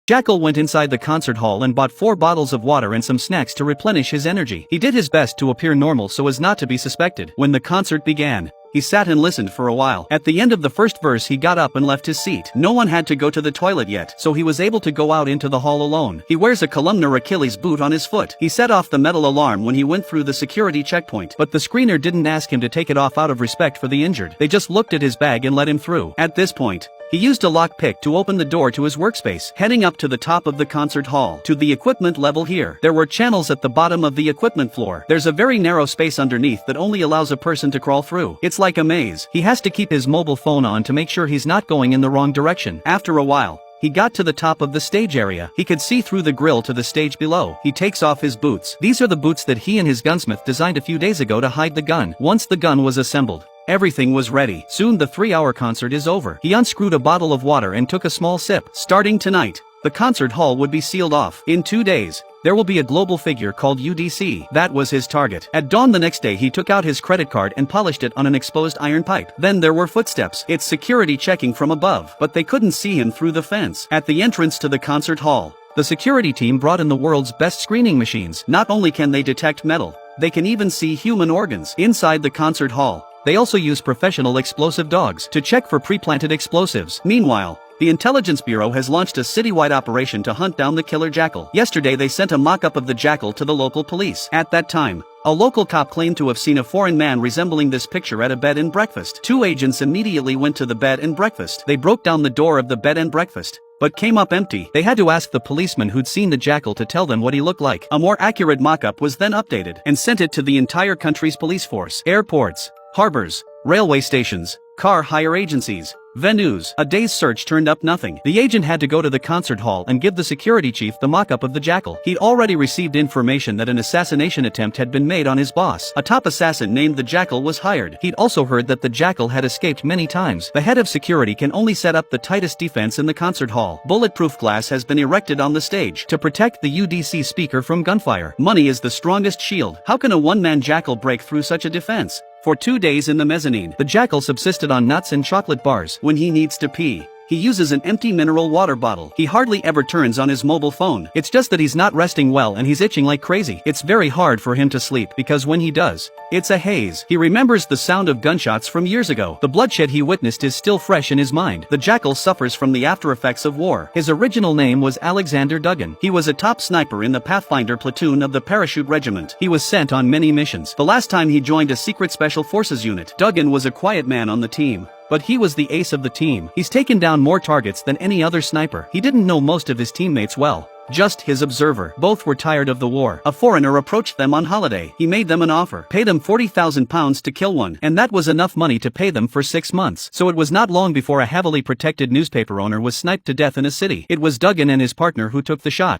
Jackal went inside the concert hall and bought 4 bottles of water and some snacks to replenish his energy. He did his best to appear normal so as not to be suspected. When the concert began, he sat and listened for a while. At the end of the first verse he got up and left his seat. No one had to go to the toilet yet, so he was able to go out into the hall alone. He wears a columnar Achilles boot on his foot. He set off the metal alarm when he went through the security checkpoint, but the screener didn't ask him to take it off out of respect for the injured. They just looked at his bag and let him through. At this point, he used a lockpick to open the door to his workspace. Heading up to the top of the concert hall, to the equipment level here, there were channels at the bottom of the equipment floor. There's a very narrow space underneath that only allows a person to crawl through. It's like a maze. He has to keep his mobile phone on to make sure he's not going in the wrong direction. After a while, he got to the top of the stage area. He could see through the grill to the stage below. He takes off his boots. These are the boots that he and his gunsmith designed a few days ago to hide the gun. Once the gun was assembled, everything was ready. Soon the 3-hour concert is over. He unscrewed a bottle of water and took a small sip. Starting tonight, the concert hall would be sealed off. In 2 days, there will be a global figure called UDC. That was his target. At dawn the next day he took out his credit card and polished it on an exposed iron pipe. Then there were footsteps. It's security checking from above, but they couldn't see him through the fence. At the entrance to the concert hall, the security team brought in the world's best screening machines. Not only can they detect metal, they can even see human organs. Inside the concert hall, they also use professional explosive dogs to check for pre-planted explosives. Meanwhile, the Intelligence Bureau has launched a citywide operation to hunt down the killer Jackal. Yesterday they sent a mock-up of the Jackal to the local police. At that time, a local cop claimed to have seen a foreign man resembling this picture at a bed and breakfast. 2 agents immediately went to the bed and breakfast. They broke down the door of the bed and breakfast, but came up empty. They had to ask the policeman who'd seen the Jackal to tell them what he looked like. A more accurate mock-up was then updated and sent it to the entire country's police force. Airports, harbors, railway stations, car hire agencies, venues. A day's search turned up nothing. The agent had to go to the concert hall and give the security chief the mock-up of the Jackal. He'd already received information that an assassination attempt had been made on his boss. A top assassin named the Jackal was hired. He'd also heard that the Jackal had escaped many times. The head of security can only set up the tightest defense in the concert hall. Bulletproof glass has been erected on the stage to protect the UDC speaker from gunfire. Money is the strongest shield. How can a one-man Jackal break through such a defense? For 2 days in the mezzanine, the Jackal subsisted on nuts and chocolate bars. When he needs to pee, he uses an empty mineral water bottle. He hardly ever turns on his mobile phone. It's just that he's not resting well and he's itching like crazy. It's very hard for him to sleep because when he does, it's a haze. He remembers the sound of gunshots from years ago. The bloodshed he witnessed is still fresh in his mind. The Jackal suffers from the after effects of war. His original name was Alexander Duggan. He was a top sniper in the Pathfinder platoon of the Parachute Regiment. He was sent on many missions. The last time he joined a secret special forces unit. Duggan was a quiet man on the team, but he was the ace of the team. He's taken down more targets than any other sniper. He didn't know most of his teammates well, just his observer. Both were tired of the war. A foreigner approached them on holiday. He made them an offer. Pay them £40,000 to kill one. And that was enough money to pay them for 6 months. So it was not long before a heavily protected newspaper owner was sniped to death in a city. It was Duggan and his partner who took the shot.